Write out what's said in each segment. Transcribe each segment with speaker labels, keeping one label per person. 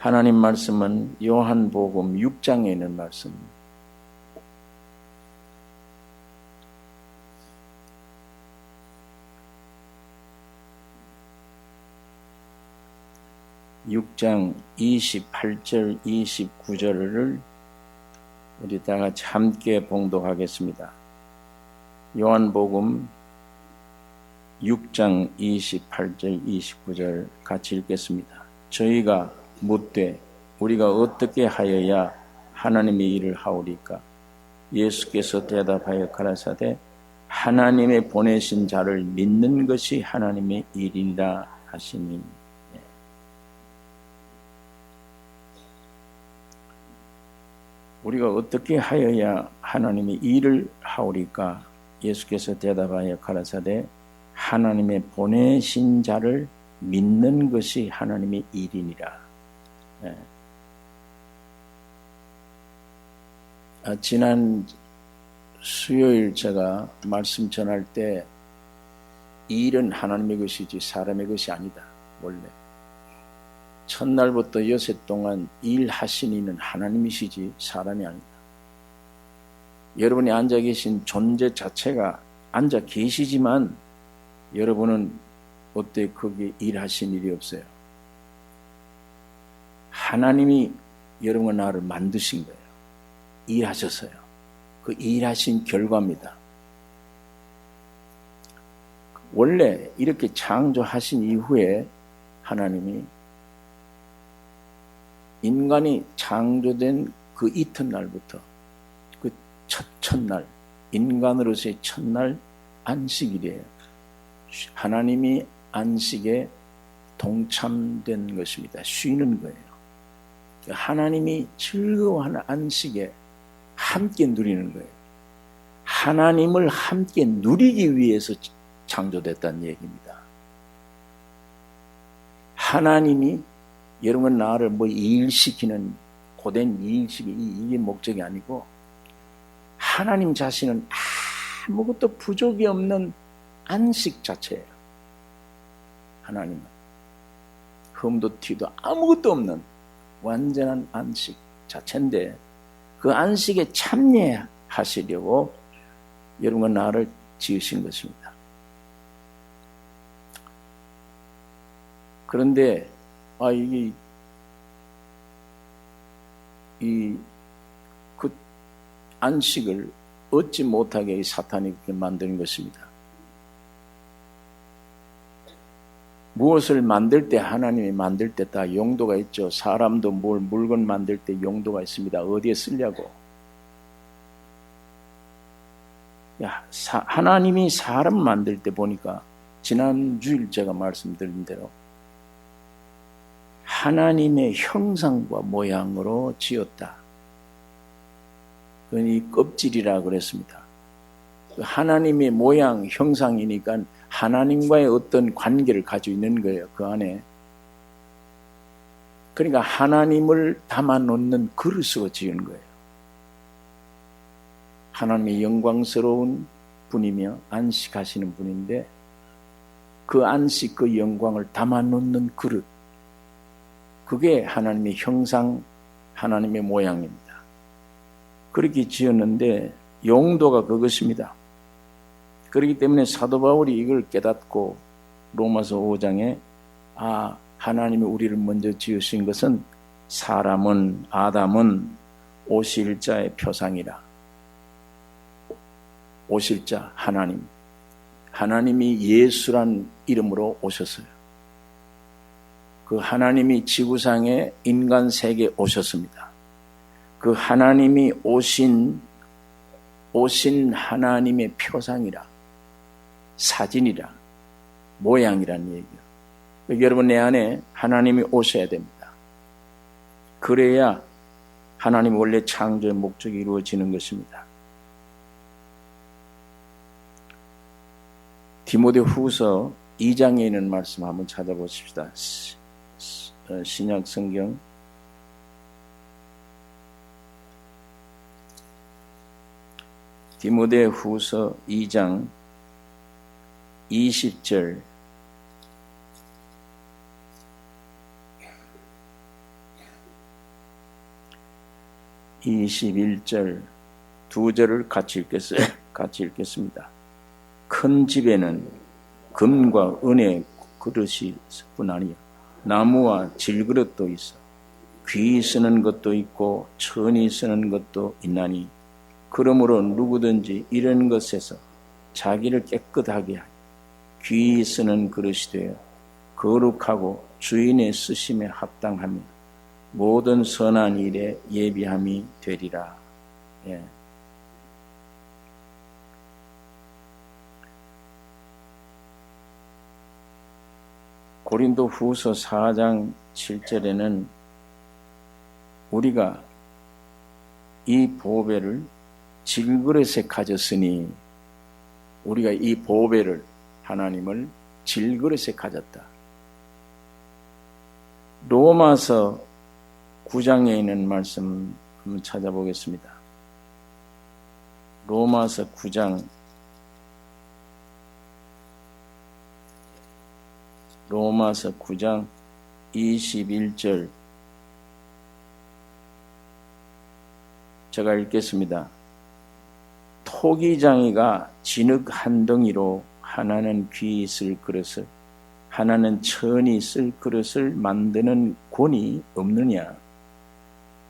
Speaker 1: 하나님 말씀은 요한복음 6장에 있는 말씀입니다. (6장) 28절 29절을 우리 다 같이 함께 봉독하겠습니다. 요한복음 6장 28절 29절 같이 읽겠습니다. 저희가 묻되 우리가 어떻게 하여야 하나님의 일을 하오리까? 예수께서 대답하여 가라사대 하나님의 보내신 자를 믿는 것이 하나님의 일이라 하시니. 우리가 어떻게 하여야 하나님의 일을 하오리까? 예수께서 대답하여 가라사대 하나님의 보내신 자를 믿는 것이 하나님의 일이니라. 지난 수요일 제가 말씀 전할 때 일은 하나님의 것이지 사람의 것이 아니다. 원래 첫날부터 여섯 동안 일하신 이는 하나님이시지 사람이 아니다. 여러분이 앉아 계신 존재 자체가 앉아 계시지만 여러분은 어때 거기에 일하신 일이 없어요. 하나님이 여러분과 나를 만드신 거예요. 일하셨어요. 그 일하신 결과입니다. 원래 이렇게 창조하신 이후에 하나님이 인간이 창조된 그 이튿날부터 그 첫날 인간으로서의 첫날 안식일이에요. 하나님이 안식에 동참된 것입니다. 쉬는 거예요. 하나님이 즐거워하는 안식에 함께 누리는 거예요. 하나님을 함께 누리기 위해서 창조됐다는 얘기입니다. 하나님이 여러분 나를 일시키는 고된 일시키 이게 목적이 아니고 하나님 자신은 아무것도 부족이 없는 안식 자체예요. 하나님은 흠도 티도 아무것도 없는 완전한 안식 자체인데 그 안식에 참여하시려고 여러분과 나를 지으신 것입니다. 그런데 그 안식을 얻지 못하게 사탄이 그렇게 만드는 것입니다. 무엇을 만들 때 하나님이 만들 때 다 용도가 있죠. 사람도 물건 만들 때 용도가 있습니다. 어디에 쓰려고. 하나님이 사람 만들 때 보니까 지난 주일 제가 말씀드린 대로 하나님의 형상과 모양으로 지었다. 그건 이 껍질이라 그랬습니다. 하나님의 모양, 형상이니까 하나님과의 어떤 관계를 가지고 있는 거예요. 그 안에. 그러니까 하나님을 담아놓는 그릇으로 지은 거예요. 하나님의 영광스러운 분이며 안식하시는 분인데 그 안식, 그 영광을 담아놓는 그릇. 그게 하나님의 형상, 하나님의 모양입니다. 그렇게 지었는데 용도가 그것입니다. 그렇기 때문에 사도 바울이 이걸 깨닫고 로마서 5장에 하나님이 우리를 먼저 지으신 것은 사람은 아담은 오실 자의 표상이라. 오실 자 하나님. 하나님이 예수란 이름으로 오셨어요. 그 하나님이 지구상에 인간 세계에 오셨습니다. 그 하나님이 오신 하나님의 표상이라. 사진이라. 모양이란 얘기예요. 여러분 내 안에 하나님이 오셔야 됩니다. 그래야 하나님 원래 창조의 목적이 이루어지는 것입니다. 디모데후서 2장에 있는 말씀 한번 찾아보십시다. 신약 성경 디모데후서 2장 20절 21절 두 절을 같이 읽겠어요. 같이 읽겠습니다. 큰 집에는 금과 은의 그릇이 뿐 아니요 나무와 질그릇도 있어 귀 쓰는 것도 있고 천이 쓰는 것도 있나니 그러므로 누구든지 이런 것에서 자기를 깨끗하게 하여 귀 쓰는 그릇이 되어 거룩하고 주인의 쓰심에 합당하며 모든 선한 일에 예비함이 되리라. 예. 고린도 후서 4장 7절에는 우리가 이 보배를 질그릇에 가졌으니 우리가 이 보배를 하나님을 질그릇에 가졌다. 로마서 9장에 있는 말씀 한번 찾아보겠습니다. 로마서 9장 로마서 9장 21절 제가 읽겠습니다. 토기장이가 진흙 한 덩이로 하나는 귀 쓸 그릇을 하나는 천이 쓸 그릇을 만드는 권이 없느냐.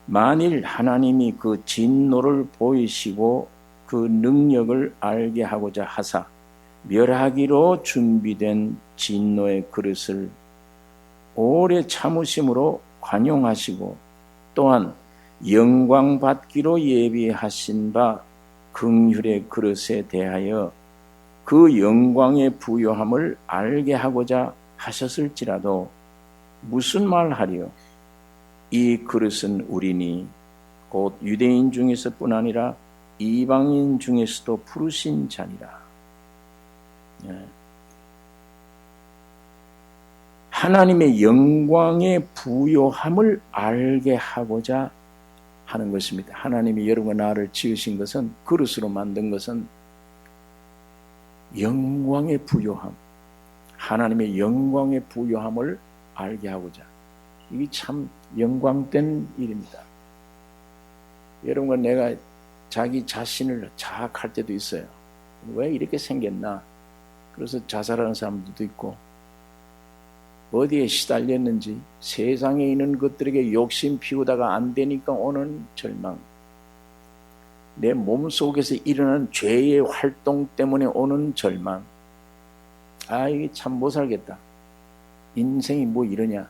Speaker 1: 만일 하나님이 그 진노를 보이시고 그 능력을 알게 하고자 하사 멸하기로 준비된 진노의 그릇을 오래 참으심으로 관용하시고 또한 영광 받기로 예비하신 바 긍휼의 그릇에 대하여 그 영광의 부요함을 알게 하고자 하셨을지라도 무슨 말하리요? 이 그릇은 우리니 곧 유대인 중에서뿐 아니라 이방인 중에서도 부르신 자니라. 하나님의 영광의 부요함을 알게 하고자 하는 것입니다. 하나님이 여러분과 나를 지으신 것은 그릇으로 만든 것은 영광의 부요함, 하나님의 영광의 부요함을 알게 하고자. 이게 참 영광된 일입니다. 여러분과 내가 자기 자신을 자학할 때도 있어요. 왜 이렇게 생겼나? 그래서 자살하는 사람들도 있고 어디에 시달렸는지 세상에 있는 것들에게 욕심 피우다가 안 되니까 오는 절망, 내 몸속에서 일어나는 죄의 활동 때문에 오는 절망. 아, 이게 참 못 살겠다. 인생이 뭐 이러냐.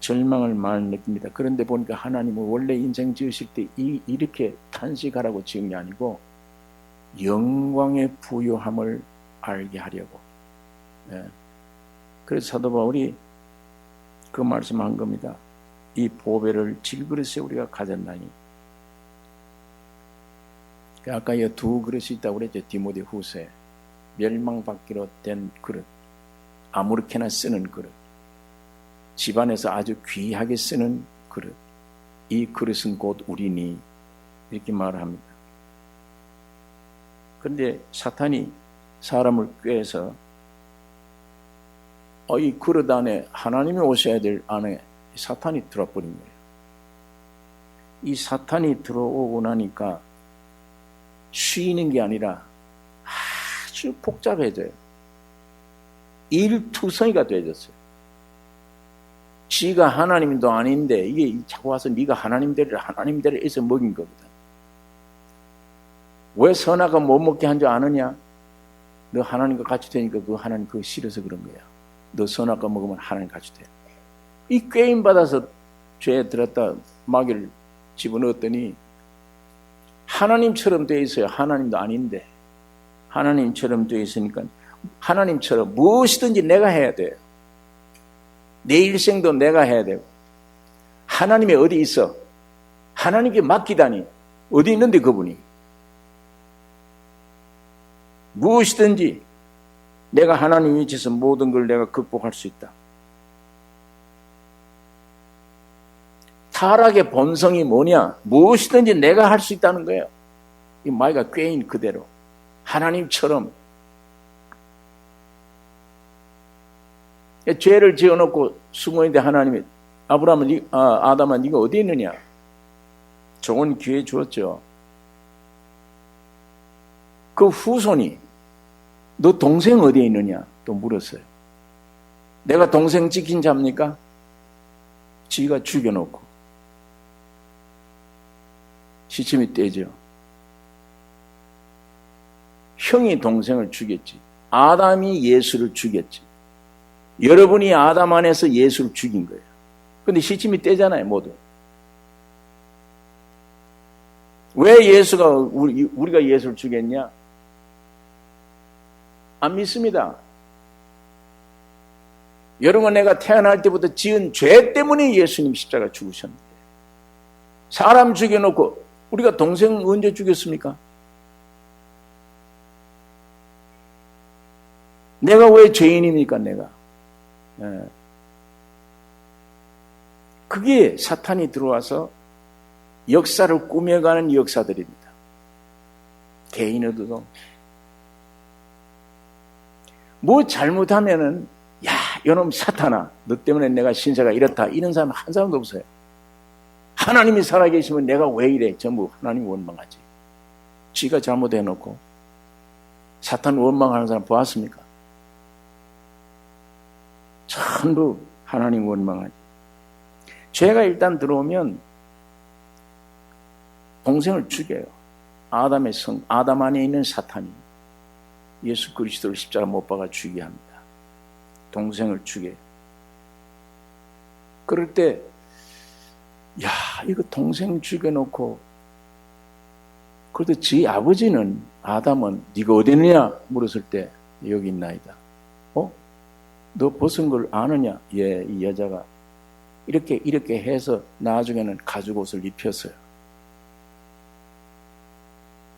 Speaker 1: 절망을 많이 느낍니다. 그런데 보니까 하나님은 원래 인생 지으실 때 이렇게 탄식하라고 지은 게 아니고 영광의 부요함을 알게 하려고. 그래서 사도 바울이 그 말씀한 겁니다. 이 보배를 질그릇에 우리가 가졌나니. 아까 이 두 그릇이 있다고 그랬죠. 디모데 후서에. 멸망받기로 된 그릇, 아무렇게나 쓰는 그릇, 집안에서 아주 귀하게 쓰는 그릇, 이 그릇은 곧 우리니, 이렇게 말을 합니다. 그런데 사탄이 사람을 꾀해서 이 그릇 안에 하나님이 오셔야 될 안에 사탄이 들어버린 거예요. 이 사탄이 들어오고 나니까 쉬는 게 아니라 아주 복잡해져요. 일투성이가 되어졌어요. 지가 하나님도 아닌데 이게 자꾸 와서 네가 하나님대로 해서 먹인 겁니다. 왜 선악과 못 먹게 한 줄 아느냐? 너 하나님과 같이 되니까 그 하나님 그거 싫어서 그런 거야. 너 선악과 먹으면 하나님 같이 돼. 이 꾀임 받아서 죄에 들었다 마귀를 집어넣었더니 하나님처럼 되어 있어요. 하나님도 아닌데 하나님처럼 되어 있으니까 하나님처럼 무엇이든지 내가 해야 돼요. 내 일생도 내가 해야 되고. 하나님이 어디 있어? 하나님께 맡기다니. 어디 있는데 그분이? 무엇이든지 내가 하나님 위치에서 모든 걸 내가 극복할 수 있다. 타락의 본성이 뭐냐? 무엇이든지 내가 할 수 있다는 거예요. 이 마귀가 꾀인 그대로 하나님처럼 죄를 지어놓고 숨어있는데 하나님이 아담아 네가 어디 있느냐? 좋은 기회 주었죠. 그 후손이 너 동생 어디에 있느냐 또 물었어요. 내가 동생 지킨 자입니까? 지가 죽여놓고 시침이 떼죠. 형이 동생을 죽였지. 아담이 예수를 죽였지. 여러분이 아담 안에서 예수를 죽인 거예요. 근데 시침이 떼잖아요, 모두. 왜 예수가, 우리가 예수를 죽였냐? 안 믿습니다. 여러분, 내가 태어날 때부터 지은 죄 때문에 예수님 십자가 죽으셨는데, 사람 죽여놓고, 우리가 동생 언제 죽였습니까? 내가 왜 죄인입니까, 내가? 그게 사탄이 들어와서 역사를 꾸며가는 역사들입니다. 개인으로도. 뭐 잘못하면은, 야, 이놈 사탄아, 너 때문에 내가 신세가 이렇다. 이런 사람 한 사람도 없어요. 하나님이 살아계시면 내가 왜 이래? 전부 하나님 원망하지. 지가 잘못해놓고. 사탄 원망하는 사람 보았습니까? 전부 하나님 원망하지. 죄가 일단 들어오면 동생을 죽여요. 아담 안에 있는 사탄이 예수 그리스도를 십자가 못 박아 죽게 합니다. 동생을 죽여요. 그럴 때, 야, 이거 동생 죽여놓고, 그래도 지 아버지는, 아담은, 네가 어디 있느냐? 물었을 때, 여기 있나이다. 너 벗은 걸 아느냐? 예, 이 여자가. 이렇게 해서 나중에는 가죽 옷을 입혔어요.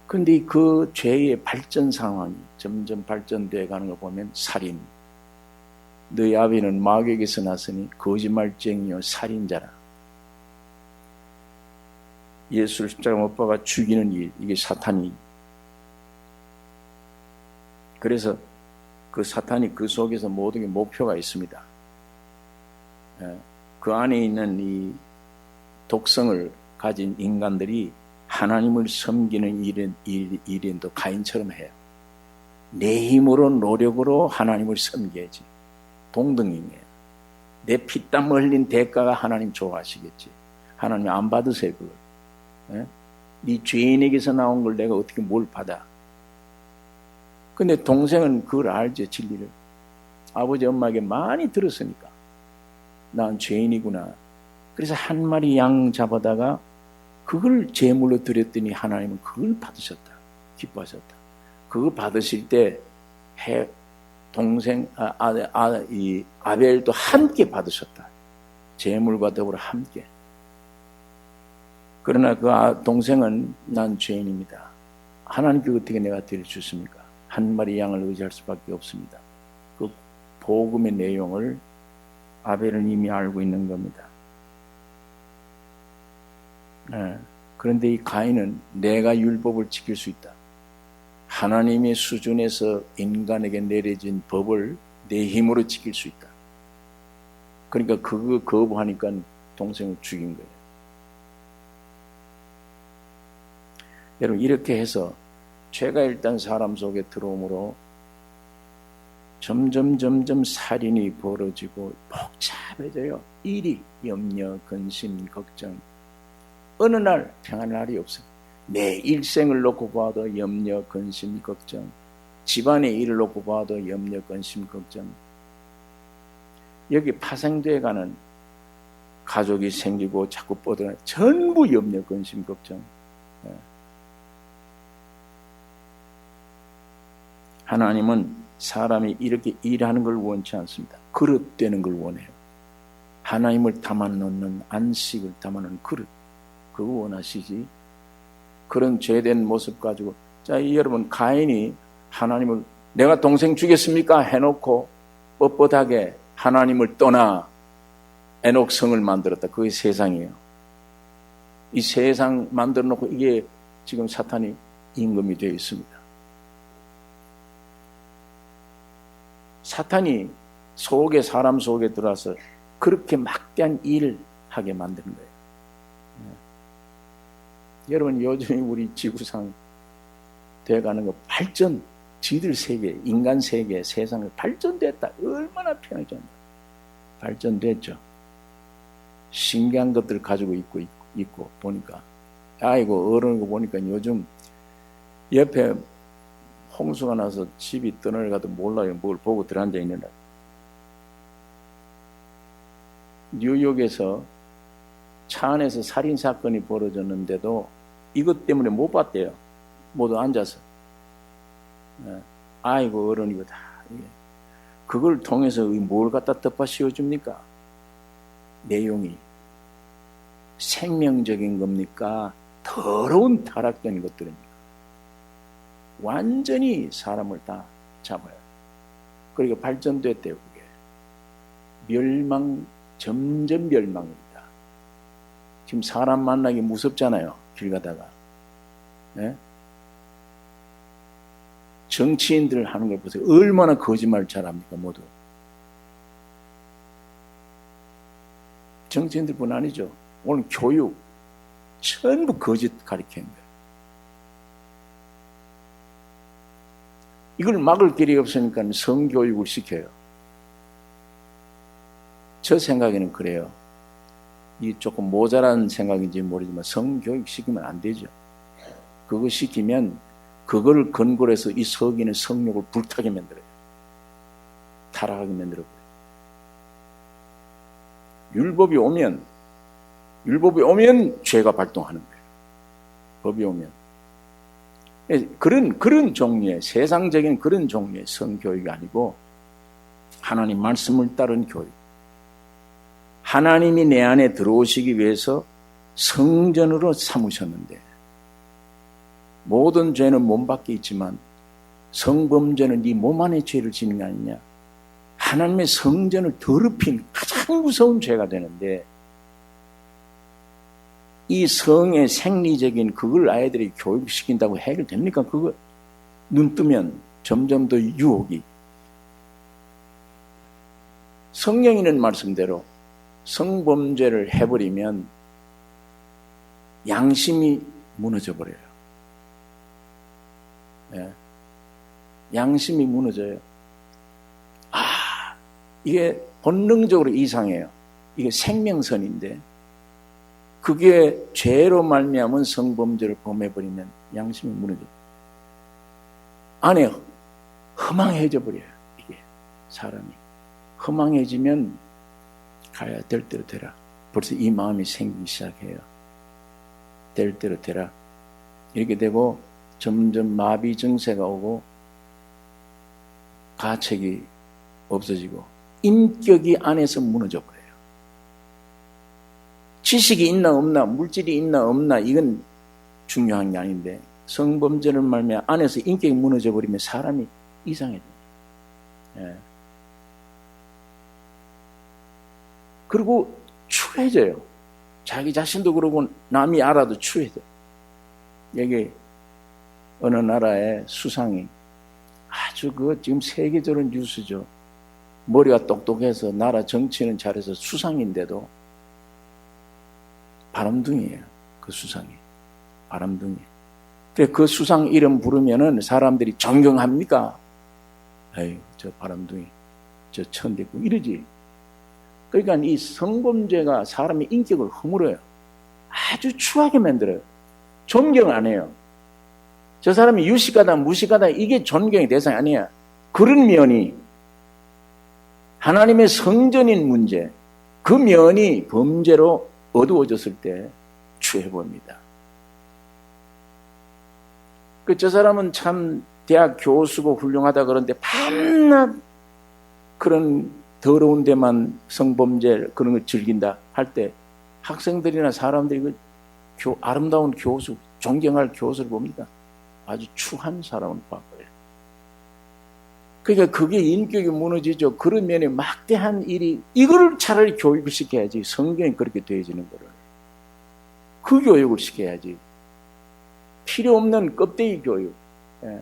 Speaker 1: 근데 그 죄의 발전 상황이 점점 발전되어 가는 거 보면 살인. 너희 아비는 마귀에게서 났으니 거짓말쟁이요 살인자라. 예수를 십자가 못 박아 죽이는 일, 이게 사탄이. 그래서 그 사탄이 그 속에서 모든 게 목표가 있습니다. 그 안에 있는 이 독성을 가진 인간들이 하나님을 섬기는 일인도 가인처럼 해요. 내 힘으로 노력으로 하나님을 섬겨야지. 동등이에요. 내 피땀 흘린 대가가 하나님 좋아하시겠지. 하나님 안 받으세요 그걸. 네 죄인에게서 나온 걸 내가 어떻게 뭘 받아. 근데 동생은 그걸 알죠, 진리를. 아버지 엄마에게 많이 들었으니까. 난 죄인이구나. 그래서 한 마리 양 잡아다가 그걸 제물로 드렸더니 하나님은 그걸 받으셨다. 기뻐하셨다. 그거 받으실 때 동생 이 아벨도 함께 받으셨다. 제물과 더불어 함께. 그러나 그 동생은 난 죄인입니다. 하나님께 어떻게 내가 드릴 수 있습니까? 한 마리 양을 의지할 수밖에 없습니다. 그 복음의 내용을 아벨은 이미 알고 있는 겁니다. 그런데 이 가인은 내가 율법을 지킬 수 있다. 하나님의 수준에서 인간에게 내려진 법을 내 힘으로 지킬 수 있다. 그러니까 그거 거부하니까 동생을 죽인 거예요. 여러분 이렇게 해서 죄가 일단 사람 속에 들어오므로 점점 살인이 벌어지고 복잡해져요. 일이 염려, 근심, 걱정. 어느 날 평안한 날이 없어요. 내 일생을 놓고 봐도 염려, 근심, 걱정. 집안의 일을 놓고 봐도 염려, 근심, 걱정. 여기 파생돼가는 가족이 생기고 자꾸 뻗어나 전부 염려, 근심, 걱정. 하나님은 사람이 이렇게 일하는 걸 원치 않습니다. 그릇되는 걸 원해요. 하나님을 담아놓는 안식을 담아놓는 그릇. 그거 원하시지. 그런 죄된 모습 가지고 자 여러분 가인이 하나님을 내가 동생 죽였습니까? 해놓고 뻣뻣하게 하나님을 떠나 에녹성을 만들었다. 그게 세상이에요. 이 세상 만들어 놓고 이게 지금 사탄이 임금이 되어 있습니다. 사탄이 사람 속에 들어와서 그렇게 막대한 일을 하게 만드는 거예요. 여러분 요즘 우리 지구상 돼가는 거 발전, 지들 세계, 인간 세계, 세상을 발전됐다. 얼마나 편하죠. 발전됐죠. 신기한 것들을 가지고 있고 보니까 아이고 어른거 보니까 요즘 옆에 홍수가 나서 집이 떠내려가도 몰라요. 뭘 보고 들어앉아 있느라. 뉴욕에서 차 안에서 살인사건이 벌어졌는데도 이것 때문에 못 봤대요. 모두 앉아서. 아이고 어른이거다. 그걸 통해서 뭘 갖다 덮어 씌워줍니까? 내용이 생명적인 겁니까? 더러운 타락된 것들입니까? 완전히 사람을 다 잡아요. 그리고 발전됐대요. 그게 점점 멸망입니다. 지금 사람 만나기 무섭잖아요. 길 가다가. 네? 정치인들 하는 걸 보세요. 얼마나 거짓말 잘합니까, 모두. 정치인들뿐 아니죠. 오늘 교육 전부 거짓 가르치는 거예요. 이걸 막을 길이 없으니까 성교육을 시켜요. 저 생각에는 그래요. 이 조금 모자란 생각인지 모르지만 성교육 시키면 안 되죠. 그거 시키면 그걸 근거로 해서 이 서기는 성욕을 불타게 만들어요. 타락하게 만들어버려요. 율법이 오면 죄가 발동하는 거예요. 법이 오면. 그런 종류의, 세상적인 그런 종류의 성교육이 아니고 하나님 말씀을 따른 교육. 하나님이 내 안에 들어오시기 위해서 성전으로 삼으셨는데 모든 죄는 몸 밖에 있지만 성범죄는 네 몸 안에 죄를 지는 게 아니냐. 하나님의 성전을 더럽힌 가장 무서운 죄가 되는데 이 성의 생리적인 그걸 아이들이 교육시킨다고 해결됩니까? 그거 눈 뜨면 점점 더 유혹이. 성령이는 말씀대로 성범죄를 해버리면 양심이 무너져 버려요. 네. 양심이 무너져요. 이게 본능적으로 이상해요. 이게 생명선인데 그게 죄로 말미암은 성범죄를 범해버리면 양심이 무너져요. 안에 허망해져 버려요. 이게 사람이 허망해지면 가야 될 대로 되라. 벌써 이 마음이 생기기 시작해요. 될 대로 되라. 이렇게 되고 점점 마비 증세가 오고 가책이 없어지고 인격이 안에서 무너져 버려요. 지식이 있나 없나, 물질이 있나 없나 이건 중요한 게 아닌데 성범죄를 말미암아 안에서 인격이 무너져 버리면 사람이 이상해져요. 예. 그리고 추해져요. 자기 자신도 그러고 남이 알아도 추해져요. 여기 어느 나라의 수상이 아주 지금 세계적으로 뉴스죠. 머리가 똑똑해서 나라 정치는 잘해서 수상인데도 바람둥이에요. 그 수상이. 바람둥이. 그 수상 이름 부르면은 사람들이 존경합니까? 에이, 저 바람둥이, 저 천대국 이러지. 그러니까 이 성범죄가 사람의 인격을 허물어요. 아주 추하게 만들어요. 존경 안 해요. 저 사람이 유식하다 무식하다 이게 존경의 대상이 아니야. 그런 면이 하나님의 성전인 문제, 그 면이 범죄로 어두워졌을 때 추해봅니다. 저 사람은 참 대학 교수고 훌륭하다 그러는데 밤낮 그런 더러운 데만 성범죄 그런 걸 즐긴다 할 때 학생들이나 사람들이 아름다운 교수, 존경할 교수를 봅니다. 아주 추한 사람을 봐버려요. 그러니까 그게 인격이 무너지죠. 그런 면에 막대한 일이, 이거를 차라리 교육을 시켜야지. 성경이 그렇게 되어지는 거를. 그 교육을 시켜야지. 필요 없는 껍데기 교육. 예.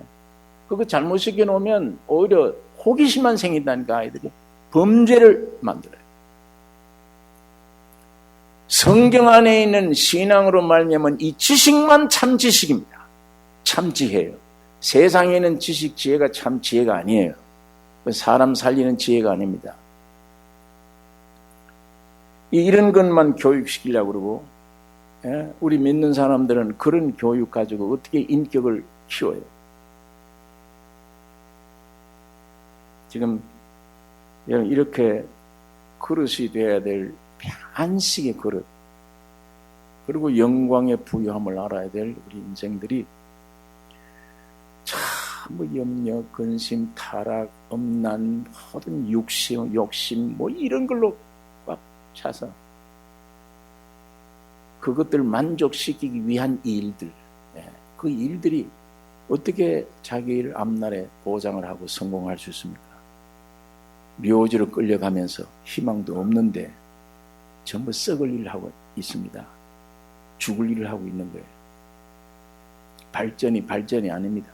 Speaker 1: 그거 잘못 시켜놓으면 오히려 호기심만 생긴다니까, 아이들이. 범죄를 만들어요. 성경 안에 있는 신앙으로 말미암은 이 지식만 참 지식입니다. 참 지혜예요. 세상에 있는 지식, 지혜가 참 지혜가 아니에요. 사람 살리는 지혜가 아닙니다. 이런 것만 교육시키려고 그러고, 우리 믿는 사람들은 그런 교육 가지고 어떻게 인격을 키워요? 지금 이렇게 그릇이 되어야 될 안식의 그릇, 그리고 영광의 부유함을 알아야 될 우리 인생들이 참 염려, 근심, 타락, 엄난, 모든 욕심 이런 걸로 꽉 차서 그것들 만족시키기 위한 일들, 그 일들이 어떻게 자기를 앞날에 보장을 하고 성공할 수 있습니까? 묘지로 끌려가면서 희망도 없는데 전부 썩을 일을 하고 있습니다. 죽을 일을 하고 있는 거예요. 발전이 아닙니다.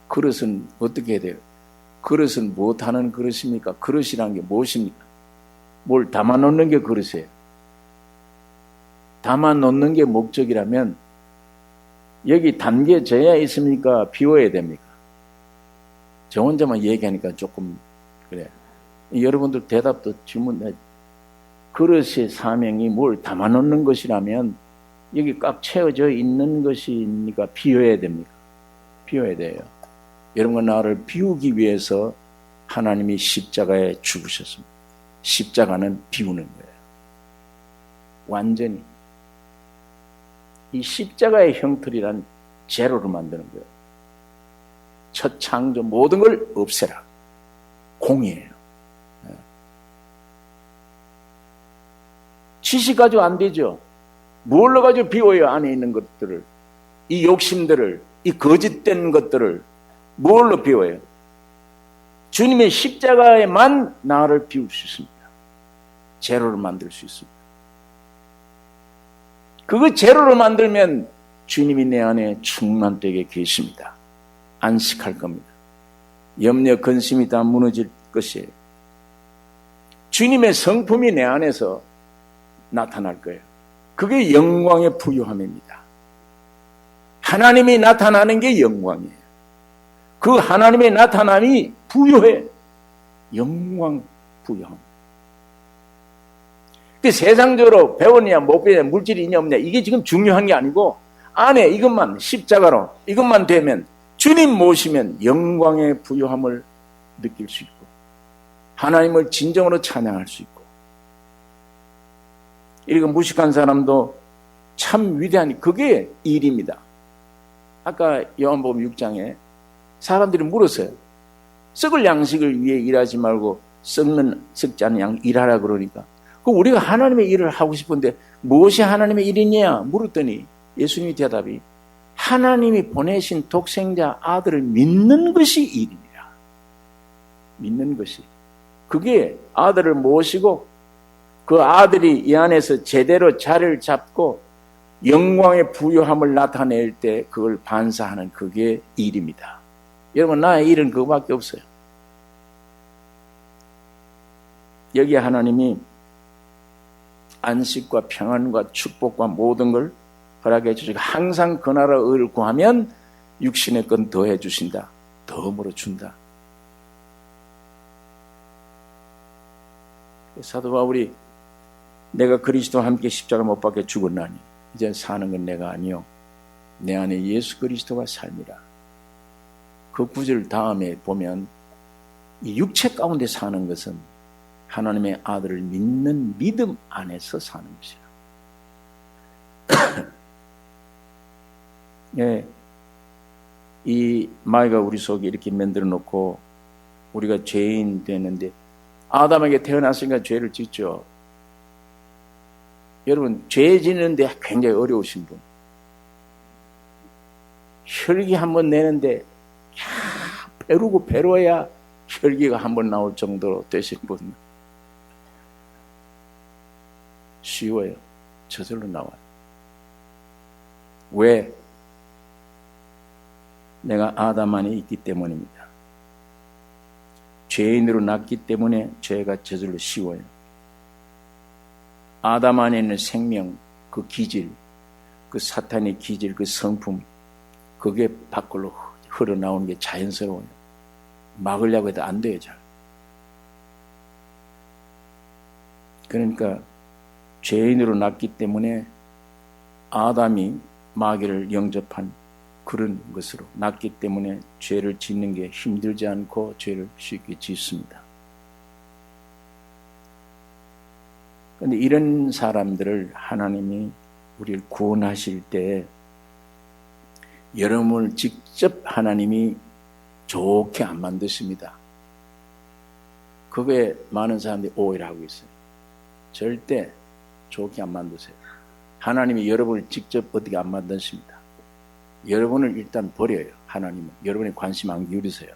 Speaker 1: 그릇은 어떻게 해야 돼요? 그릇은 못하는 그릇입니까? 그릇이란 게 무엇입니까? 뭘 담아놓는 게 그릇이에요. 담아놓는 게 목적이라면 여기 담겨져야 있습니까? 비워야 됩니까? 저 혼자만 얘기하니까 조금 그래. 여러분들 대답도 질문해. 그릇의 사명이 뭘 담아놓는 것이라면 여기 꽉 채워져 있는 것이니까 비워야 됩니까? 비워야 돼요. 여러분과 나를 비우기 위해서 하나님이 십자가에 죽으셨습니다. 십자가는 비우는 거예요. 완전히. 이 십자가의 형틀이란 제로로 만드는 거예요. 첫 창조 모든 걸 없애라. 공이에요. 지식 가지고 안 되죠. 뭘로 가지고 비워요? 안에 있는 것들을. 이 욕심들을, 이 거짓된 것들을 뭘로 비워요? 주님의 십자가에만 나를 비울 수 있습니다. 제로를 만들 수 있습니다. 그거 제로로 만들면 주님이 내 안에 충만되게 계십니다. 안식할 겁니다. 염려, 근심이 다 무너질 것이에요. 주님의 성품이 내 안에서 나타날 거예요. 그게 영광의 부유함입니다. 하나님이 나타나는 게 영광이에요. 그 하나님의 나타남이 부유해. 영광 부유함. 근데 세상적으로 배웠냐 못 배웠냐 물질이 있냐 없냐 이게 지금 중요한 게 아니고 안에 이것만 십자가로 이것만 되면 주님 모시면 영광의 부유함을 느낄 수 있고 하나님을 진정으로 찬양할 수 있고 이렇게 무식한 사람도 참 위대한 그게 일입니다. 아까 요한복음 6장에 사람들이 물었어요. 썩을 양식을 위해 일하지 말고 썩지 않는 양 일하라 그러니까 그 우리가 하나님의 일을 하고 싶은데 무엇이 하나님의 일이냐 물었더니 예수님의 대답이 하나님이 보내신 독생자 아들을 믿는 것이 일이니라. 믿는 것이. 그게 아들을 모시고 그 아들이 이 안에서 제대로 자리를 잡고 영광의 부유함을 나타낼 때 그걸 반사하는 그게 일입니다. 여러분 나의 일은 그거밖에 없어요. 여기 하나님이 안식과 평안과 축복과 모든 걸 허락해 주시고 항상 그 나라 의를 구하면 육신의 건 더해 주신다. 덤으로 준다. 사도 바울이 내가 그리스도와 함께 십자가 못 박혀 죽었나니 이제 사는 건 내가 아니요 내 안에 예수 그리스도가 삶이라. 그 구절 다음에 보면 이 육체 가운데 사는 것은 하나님의 아들을 믿는 믿음 안에서 사는 것이라. 예, 이 마귀가 우리 속에 이렇게 만들어 놓고 우리가 죄인 되는데 아담에게 태어났으니까 죄를 짓죠. 여러분 죄 짓는데 굉장히 어려우신 분 혈기 한번 내는데 배루고 배로야 혈기가 한번 나올 정도로 되신 분 쉬워요. 저절로 나와요. 왜? 내가 아담 안에 있기 때문입니다. 죄인으로 났기 때문에 죄가 저절로 쉬워요. 아담 안에 있는 생명, 그 기질, 그 사탄의 기질, 그 성품, 그게 밖으로 흘러나오는 게 자연스러워요. 막으려고 해도 안 돼요, 잘. 그러니까 죄인으로 났기 때문에 아담이 마귀를 영접한 그런 것으로 났기 때문에 죄를 짓는 게 힘들지 않고 죄를 쉽게 짓습니다. 그런데 이런 사람들을 하나님이 우리를 구원하실 때 여러분을 직접 하나님이 좋게 안 만드십니다. 그거에 많은 사람들이 오해를 하고 있어요. 절대 좋게 안 만드세요. 하나님이 여러분을 직접 어떻게 안 만드십니다. 여러분을 일단 버려요. 하나님은 여러분의 관심 안 기울이세요.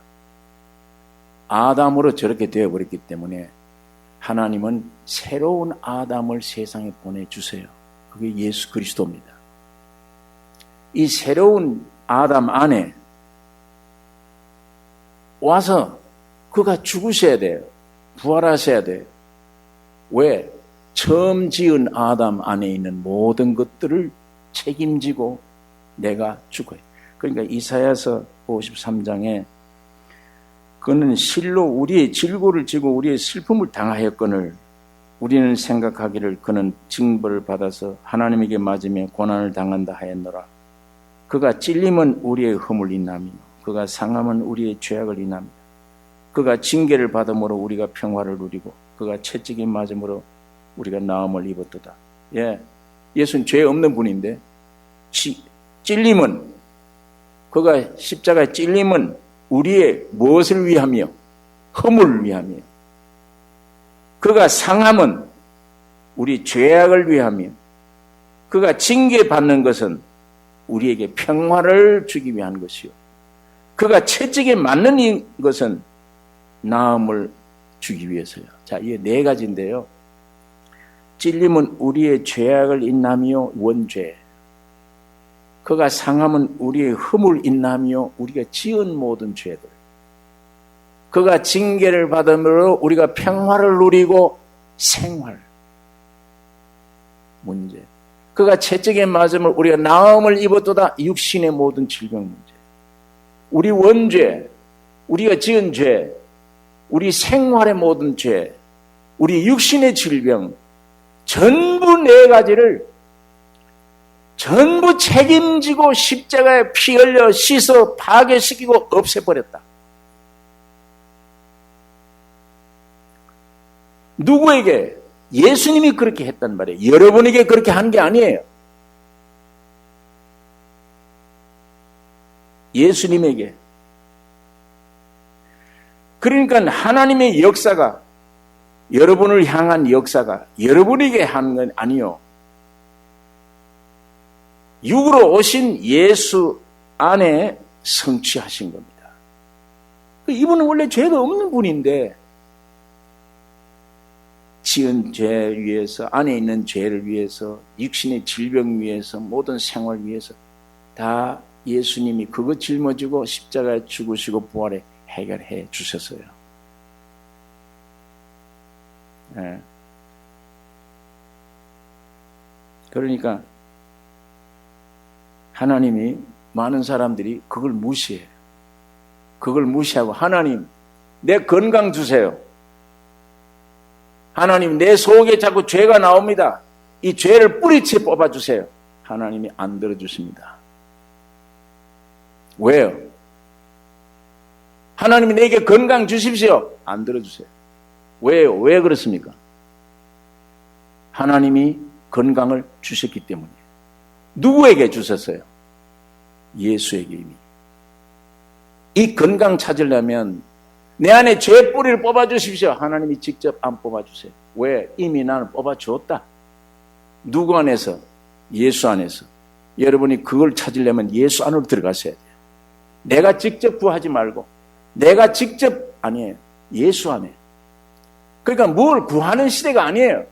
Speaker 1: 아담으로 저렇게 되어버렸기 때문에 하나님은 새로운 아담을 세상에 보내주세요. 그게 예수 그리스도입니다. 이 새로운 아담 안에 와서 그가 죽으셔야 돼요. 부활하셔야 돼요. 왜? 처음 지은 아담 안에 있는 모든 것들을 책임지고 내가 죽어요. 그러니까 이사야서 53장에 그는 실로 우리의 질고를 지고 우리의 슬픔을 당하였거늘 우리는 생각하기를 그는 징벌을 받아서 하나님에게 맞으며 고난을 당한다 하였노라. 그가 찔림은 우리의 허물 인나며 그가 상함은 우리의 죄악을 인나며 그가 징계를 받음으로 우리가 평화를 누리고 그가 채찍에 맞음으로 우리가 나음을 입었도다. 예, 예수는 죄 없는 분인데 찔림은 그가 십자가에 찔림은 우리의 무엇을 위하며 허물을 위하며 그가 상함은 우리 죄악을 위하며 그가 징계받는 것은 우리에게 평화를 주기 위한 것이요 그가 채찍에 맞는 것은 나음을 주기 위해서요. 자, 이게 네 가지인데요. 찔림은 우리의 죄악을 인나며 원죄 그가 상함은 우리의 흠을 인나며 우리가 지은 모든 죄들 그가 징계를 받음으로 우리가 평화를 누리고 생활 문제 그가 채찍에 맞음을 우리가 나음을 입었도다 육신의 모든 질병 문제 우리 원죄 우리가 지은 죄 우리 생활의 모든 죄 우리 육신의 질병 전부 네 가지를 전부 책임지고 십자가에 피 흘려 씻어 파괴시키고 없애버렸다. 누구에게? 예수님이 그렇게 했단 말이에요. 여러분에게 그렇게 한 게 아니에요. 예수님에게. 그러니까 하나님의 역사가 여러분을 향한 역사가 여러분에게 한 건 아니요. 육으로 오신 예수 안에 성취하신 겁니다. 이분은 원래 죄가 없는 분인데 지은 죄 위해서 안에 있는 죄를 위해서 육신의 질병 위해서 모든 생활 위해서 다 예수님이 그거 짊어지고 십자가에 죽으시고 부활에 해결해 주셨어요. 네. 그러니까 하나님이 많은 사람들이 그걸 무시해요. 그걸 무시하고 하나님 내 건강 주세요. 하나님 내 속에 자꾸 죄가 나옵니다. 이 죄를 뿌리채 뽑아주세요. 하나님이 안 들어주십니다. 왜요? 하나님이 내게 건강 주십시오. 안 들어주세요. 왜요? 왜 그렇습니까? 하나님이 건강을 주셨기 때문이에요. 누구에게 주셨어요? 예수에게 이미. 이 건강 찾으려면 내 안에 죄 뿌리를 뽑아주십시오. 하나님이 직접 안 뽑아주세요. 왜? 이미 나는 뽑아주었다. 누구 안에서? 예수 안에서. 여러분이 그걸 찾으려면 예수 안으로 들어가셔야 돼요. 내가 직접 구하지 말고 내가 직접 아니에요. 예수 안에. 그러니까 뭘 구하는 시대가 아니에요.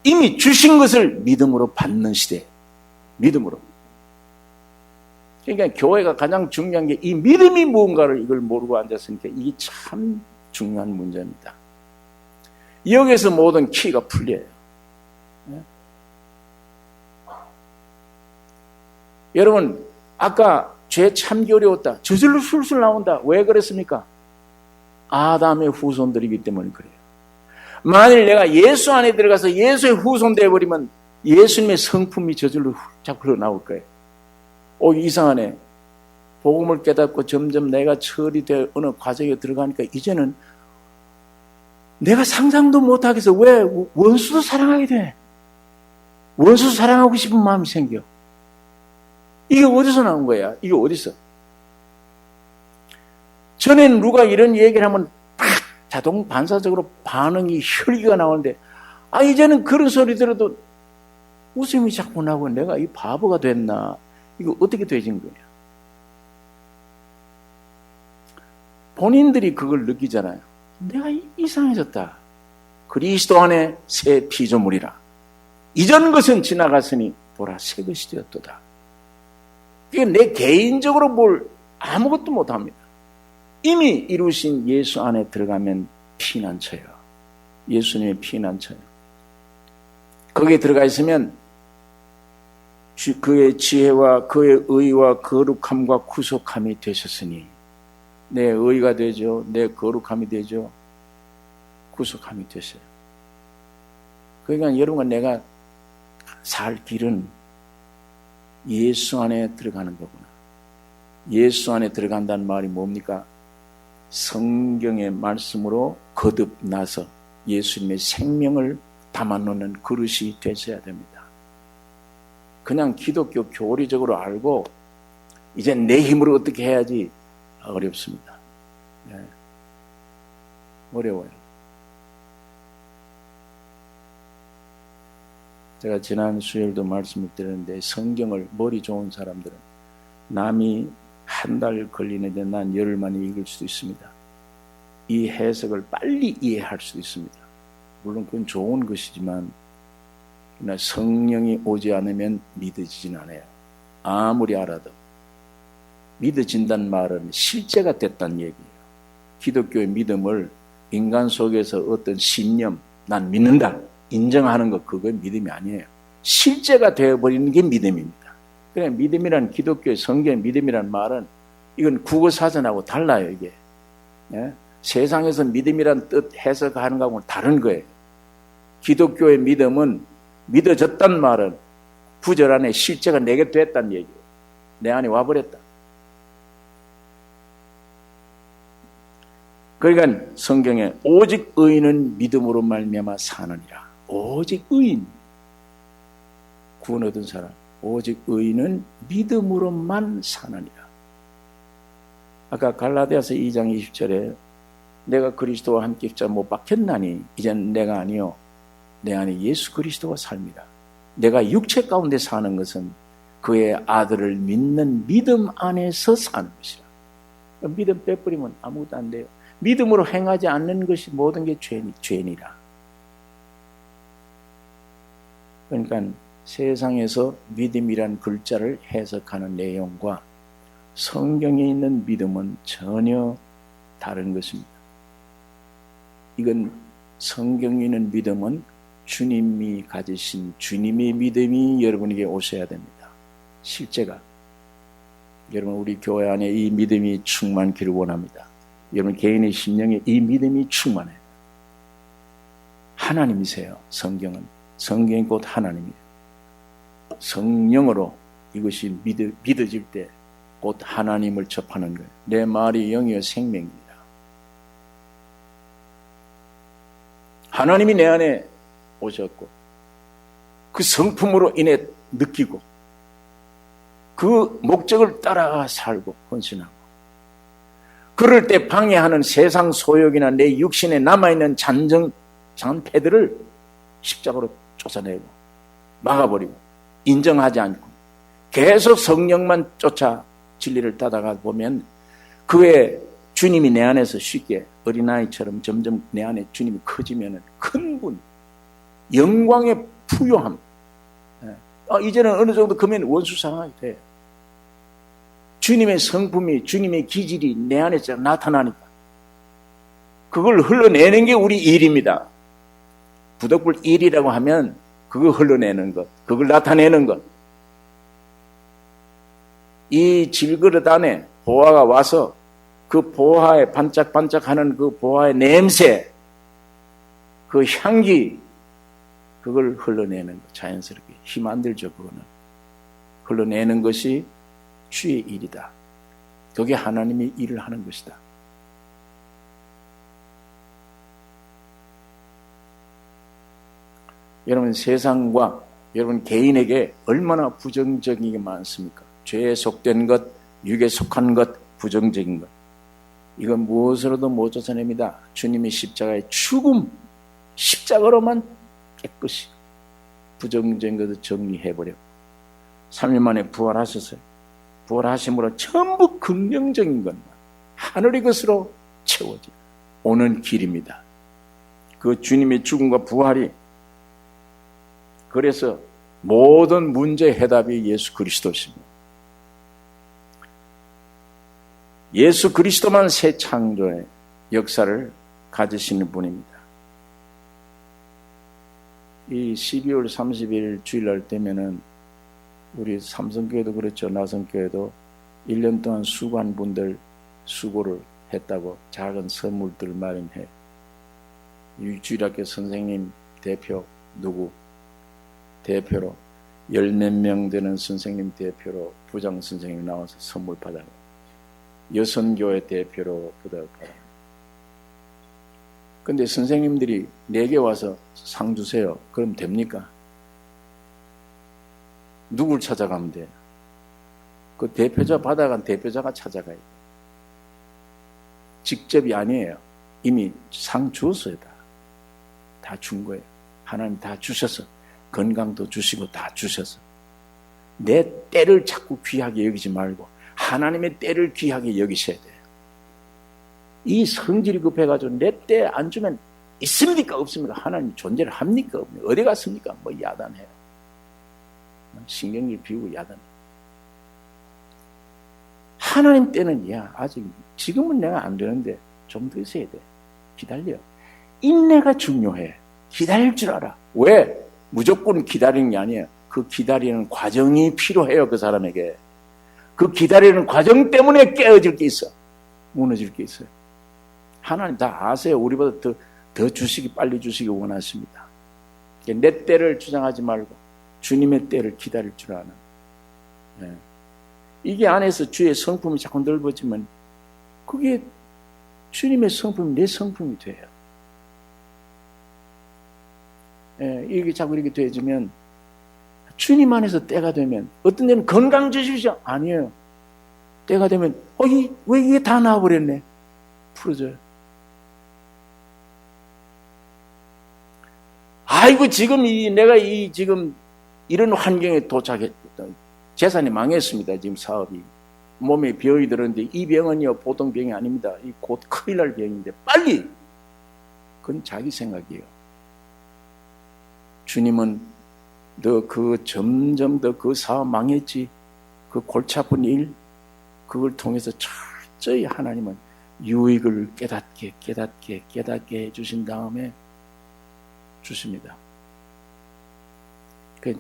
Speaker 1: 이미 주신 것을 믿음으로 받는 시대. 믿음으로. 그러니까 교회가 가장 중요한 게 이 믿음이 무언가를 이걸 모르고 앉았으니까 이게 참 중요한 문제입니다. 여기서 모든 키가 풀려요. 여러분, 아까 죄 참기 어려웠다. 저절로 술술 나온다. 왜 그랬습니까? 아담의 후손들이기 때문에 그래요. 만일 내가 예수 안에 들어가서 예수의 후손 되어버리면 예수님의 성품이 저절로 자꾸 흘러나올 거예요. 이상하네. 복음을 깨닫고 점점 내가 처리되어 어느 과정에 들어가니까 이제는 내가 상상도 못하겠어. 왜? 원수도 사랑하게 돼. 원수 사랑하고 싶은 마음이 생겨. 이게 어디서 나온 거야? 이게 어디서? 전에는 누가 이런 얘기를 하면 팍 자동 반사적으로 반응이 혈기가 나오는데 이제는 그런 소리 들어도 웃음이 자꾸 나고 내가 이 바보가 됐나? 이거 어떻게 되진 거야? 본인들이 그걸 느끼잖아요. 내가 이상해졌다. 그리스도 안에 새 피조물이라. 이전 것은 지나갔으니 보라 새 것이 되었도다. 그게 내 개인적으로 뭘 아무것도 못합니다. 이미 이루신 예수 안에 들어가면 피난처예요. 예수님의 피난처예요. 거기에 들어가 있으면 그의 지혜와 그의 의와 거룩함과 구속함이 되셨으니 내 의가 되죠. 내 거룩함이 되죠. 구속함이 되셔요. 그러니까 여러분 내가 살 길은 예수 안에 들어가는 거구나. 예수 안에 들어간다는 말이 뭡니까? 성경의 말씀으로 거듭나서 예수님의 생명을 담아놓는 그릇이 되셔야 됩니다. 그냥 기독교 교리적으로 알고 이제 내 힘으로 어떻게 해야지 어렵습니다. 네. 어려워요. 제가 지난 수요일도 말씀을 드렸는데 성경을 머리 좋은 사람들은 남이 한 달 걸리는데 난 열흘 만에 읽을 수도 있습니다. 이 해석을 빨리 이해할 수도 있습니다. 물론 그건 좋은 것이지만 그러나 성령이 오지 않으면 믿어지진 않아요. 아무리 알아도. 믿어진다는 말은 실제가 됐다는 얘기예요. 기독교의 믿음을 인간 속에서 어떤 신념, 난 믿는다, 인정하는 것, 그건 믿음이 아니에요. 실제가 되어버리는 게 믿음입니다. 그래, 믿음이란 기독교의 성경의 믿음이란 말은 이건 국어사전하고 달라요, 이게. 예? 세상에서 믿음이란 뜻 해석하는 거하고는 다른 거예요. 기독교의 믿음은 믿어졌단 말은 구절 안에 실제가 내게 됐다는 얘기예요. 내 안에 와버렸다. 그러니까 성경에 오직 의인은 믿음으로 말미암아 사느니라. 오직 의인, 구원 얻은 사람, 오직 의인은 믿음으로만 사느니라. 아까 갈라디아서 2장 20절에 내가 그리스도와 함께 십자가 못 박혔나니 이제는 내가 아니요 내 안에 예수 그리스도가 삽니다. 내가 육체 가운데 사는 것은 그의 아들을 믿는 믿음 안에서 사는 것이라. 믿음 빼버리면 아무것도 안 돼요. 믿음으로 행하지 않는 것이 모든 게 죄니라. 그러니까 세상에서 믿음이란 글자를 해석하는 내용과 성경에 있는 믿음은 전혀 다른 것입니다. 이건 성경에 있는 믿음은 주님이 가지신 주님의 믿음이 여러분에게 오셔야 됩니다. 실제가. 여러분 우리 교회 안에 이 믿음이 충만기를 원합니다. 여러분 개인의 심령에 이 믿음이 충만해요. 하나님이세요. 성경은. 성경이 곧 하나님이에요. 성령으로 이것이 믿어질 때 곧 하나님을 접하는 거예요. 내 말이 영이요 생명입니다. 하나님이 내 안에 오셨고 그 성품으로 인해 느끼고 그 목적을 따라 살고 헌신하고 그럴 때 방해하는 세상 소욕이나 내 육신에 남아있는 잔패들을 십자가로 쫓아내고 막아버리고 인정하지 않고 계속 성령만 쫓아 진리를 따라가 보면 그의 주님이 내 안에서 쉽게 어린아이처럼 점점 내 안에 주님이 커지면 큰 분, 영광의 부요함. 이제는 어느 정도 크면 원수 상황이 돼. 주님의 성품이, 주님의 기질이 내 안에 나타나니까 그걸 흘러내는 게 우리 일입니다. 부덕불 일이라고 하면 그거 흘러내는 것, 그걸 나타내는 것. 이 질그릇 안에 보화가 와서 그 보화에 반짝반짝하는 그 보화의 냄새, 그 향기, 그걸 흘러내는 거, 자연스럽게. 힘 안 들죠, 그거는. 흘러내는 것이 주의 일이다. 그게 하나님이 일을 하는 것이다. 여러분, 세상과 여러분 개인에게 얼마나 부정적인 게 많습니까? 죄에 속된 것, 육에 속한 것, 부정적인 것. 이건 무엇으로도 못 쫓아냅니다. 주님의 십자가의 죽음, 십자가로만 깨끗이 부정적인 것을 정리해버려. 3일 만에 부활하셨어요. 부활하심으로 전부 긍정적인 것만 하늘의 것으로 채워져 오는 길입니다. 그 주님의 죽음과 부활이, 그래서 모든 문제의 해답이 예수 그리스도십니다. 예수 그리스도만 새 창조의 역사를 가지시는 분입니다. 이 12월 30일 주일날 되면은 우리 삼성교회도 그렇죠. 나성교회도 1년 동안 수고한 분들 수고를 했다고 작은 선물들을 마련해. 주일학교 선생님 대표 누구 대표로 10몇 명 되는 선생님 대표로 부장 선생님 나와서 선물 받아요. 여선교회 대표로 부탁을 받아요. 근데 선생님들이 내게 와서 상 주세요. 그럼 됩니까? 누굴 찾아가면 돼? 그 대표자 받아간 대표자가 찾아가요. 직접이 아니에요. 이미 상 줬어요. 다 준 거예요. 하나님 다 주셔서, 건강도 주시고 다 주셔서. 내 때를 자꾸 귀하게 여기지 말고 하나님의 때를 귀하게 여기셔야 돼요. 이 성질이 급해가지고 내 때 안 주면 있습니까? 없습니까? 하나님 존재를 합니까? 없습니까? 어디 갔습니까? 뭐 야단해요. 신경질 비우고 야단해요. 하나님 때는 아직 지금은 내가 안 되는데 좀 더 있어야 돼. 기다려. 인내가 중요해. 기다릴 줄 알아. 왜? 무조건 기다리는 게 아니에요. 그 기다리는 과정이 필요해요. 그 사람에게. 그 기다리는 과정 때문에 깨어질 게 있어. 무너질 게 있어요. 하나님 다 아세요. 우리보다 더 주시기, 빨리 주시기 원하십니다. 내 때를 주장하지 말고 주님의 때를 기다릴 줄 아는. 이게 안에서 주의 성품이 자꾸 넓어지면 그게 주님의 성품이 내 성품이 돼요. 이게 자꾸 이렇게 되어지면 주님 안에서 때가 되면 어떤 데는 건강 주십시오. 아니에요. 때가 되면 왜 이게 다 나와버렸네. 풀어져요. 아이고 지금 내가 지금 이런 환경에 도착했다. 재산이 망했습니다. 지금 사업이. 몸에 병이 들었는데 이 병은요 보통 병이 아닙니다. 곧 큰일 날 병인데 빨리. 그건 자기 생각이에요. 주님은 너 점점 더 그 사업 망했지. 그 골치 아픈 일 그걸 통해서 철저히 하나님은 유익을 깨닫게 해주신 다음에 주십니다.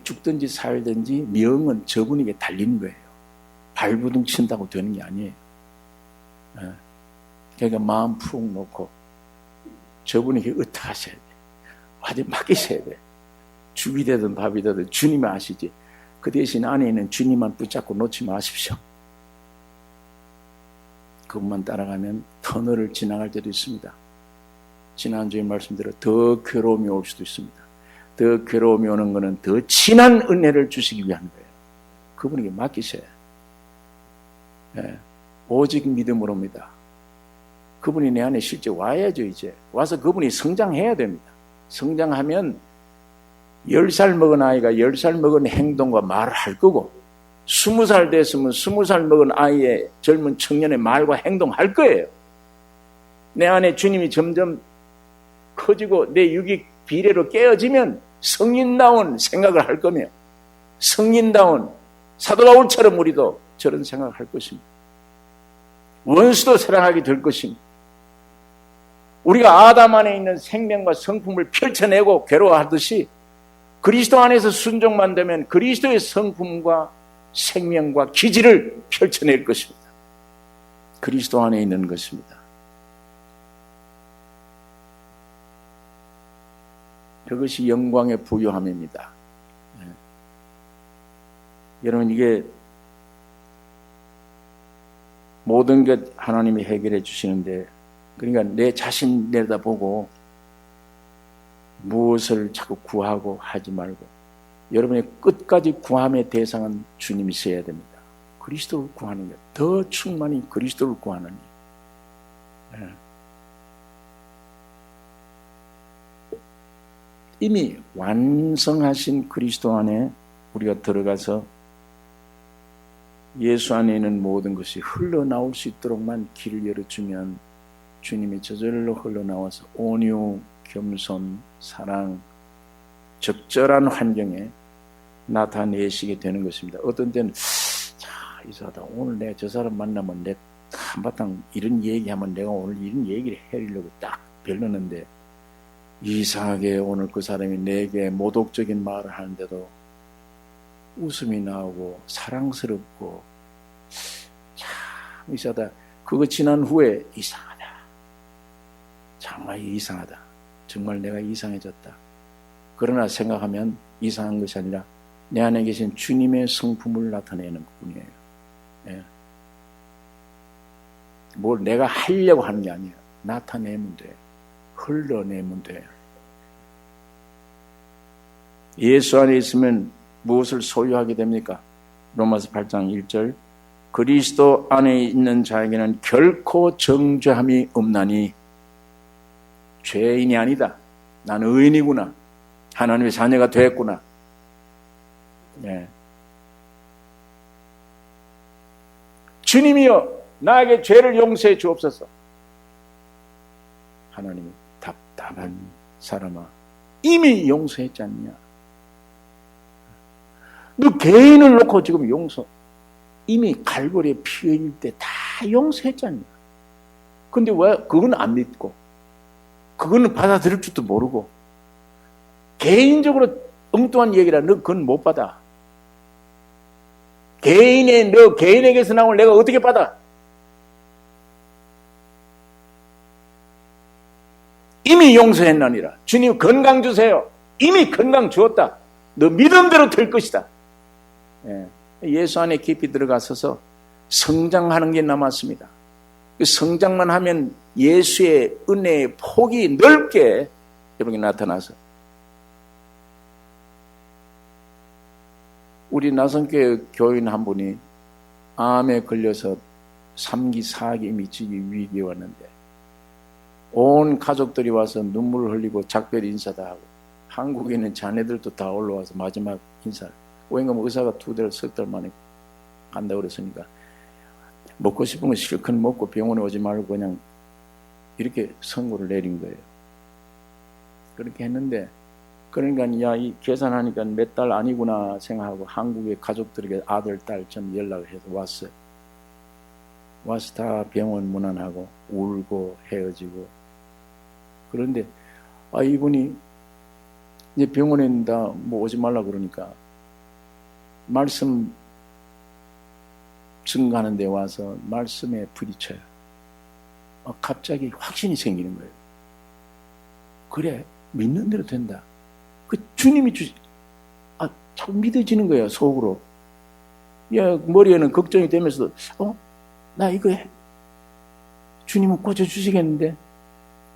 Speaker 1: 죽든지 살든지 명은 저분에게 달리는 거예요. 발부둥 친다고 되는 게 아니에요. 그러니까 마음 푹 놓고 저분에게 의탁하셔야 돼. 완전히 맡기셔야 돼. 죽이 되든 밥이 되든 주님이 아시지. 그 대신 안에 있는 주님만 붙잡고 놓지 마십시오. 그것만 따라가면 터널을 지나갈 때도 있습니다. 지난주에 말씀대로 더 괴로움이 올 수도 있습니다. 더 괴로움이 오는 것은 더 진한 은혜를 주시기 위한 거예요. 그분에게 맡기셔야 해요. 오직 믿음으로입니다. 그분이 내 안에 실제 와야죠. 이제 와서 그분이 성장해야 됩니다. 성장하면 10살 먹은 아이가 10살 먹은 행동과 말을 할 거고 20살 됐으면 20살 먹은 아이의 젊은 청년의 말과 행동할 거예요. 내 안에 주님이 점점 커지고 내 육이 비례로 깨어지면 성인다운 생각을 할 거며 성인다운 사도 바울처럼 우리도 저런 생각을 할 것입니다. 원수도 사랑하게 될 것입니다. 우리가 아담 안에 있는 생명과 성품을 펼쳐내고 괴로워하듯이 그리스도 안에서 순종만 되면 그리스도의 성품과 생명과 기질을 펼쳐낼 것입니다. 그리스도 안에 있는 것입니다. 그것이 영광의 부요함입니다. 여러분, 이게 모든 것 하나님이 해결해 주시는데, 그러니까 내 자신 내다보고 무엇을 자꾸 구하고 하지 말고, 여러분의 끝까지 구함의 대상은 주님이셔야 됩니다. 그리스도를 구하는 것, 더 충만히 그리스도를 구하는 것. 이미 완성하신 그리스도 안에 우리가 들어가서 예수 안에 있는 모든 것이 흘러나올 수 있도록만 길을 열어주면 주님이 저절로 흘러나와서 온유, 겸손, 사랑, 적절한 환경에 나타내시게 되는 것입니다. 어떤 때는 이상하다, 오늘 내가 저 사람 만나면 내 한바탕 이런 얘기하면 내가 오늘 이런 얘기를 해주려고 딱 별렀는데, 이상하게 오늘 그 사람이 내게 모독적인 말을 하는데도 웃음이 나오고 사랑스럽고, 참 이상하다. 그거 지난 후에 이상하다, 정말 이상하다, 정말 내가 이상해졌다. 그러나 생각하면 이상한 것이 아니라 내 안에 계신 주님의 성품을 나타내는 것뿐이에요. 예. 뭘 내가 하려고 하는 게 아니에요. 나타내면 돼. 흘러내면 돼. 예수 안에 있으면 무엇을 소유하게 됩니까? 로마서 8장 1절, 그리스도 안에 있는 자에게는 결코 정죄함이 없나니, 죄인이 아니다, 나는 의인이구나, 하나님의 자녀가 됐구나. 예. 주님이여 나에게 죄를 용서해 주옵소서. 하나님이 답답한 사람아, 이미 용서했지 않냐? 너 개인을 놓고 지금 용서, 이미 갈고리에 피 흘릴 때 다 용서했지 않냐? 근데 왜 그건 안 믿고, 그거는 받아들일 줄도 모르고, 개인적으로 엉뚱한 얘기라 너 그건 못 받아. 너 개인에게서 나온 내가 어떻게 받아? 이미 용서했나니라. 주님 건강 주세요. 이미 건강 주었다. 너 믿음대로 될 것이다. 예수 안에 깊이 들어가서서 성장하는 게 남았습니다. 그 성장만 하면 예수의 은혜의 폭이 넓게 여러분이 나타나서, 우리 나선교회 교인 한 분이 암에 걸려서 3기, 4기 미치기 위기에 왔는데, 온 가족들이 와서 눈물을 흘리고 작별 인사도 하고, 한국에 있는 자네들도 다 올라와서 마지막 인사를, 왜냐면 의사가 2달, 3달 만에 간다고 그랬으니까 먹고 싶은 거 실컷 먹고 병원에 오지 말고 그냥 이렇게 선고를 내린 거예요. 그렇게 했는데, 그러니까 이 계산하니까 몇 달 아니구나 생각하고 한국의 가족들에게 아들, 딸 좀 연락을 해서 왔어요. 와서 다 병원 문안하고 울고 헤어지고. 그런데 이분이 이제 병원에 다 뭐 오지 말라 그러니까 말씀 증거하는 데 와서 말씀에 부딪혀요. 갑자기 확신이 생기는 거예요. 그래, 믿는 대로 된다. 그 주님이 자꾸 믿어지는 거예요, 속으로. 머리에는 걱정이 되면서도, 나 이거 주님은 고쳐주시겠는데?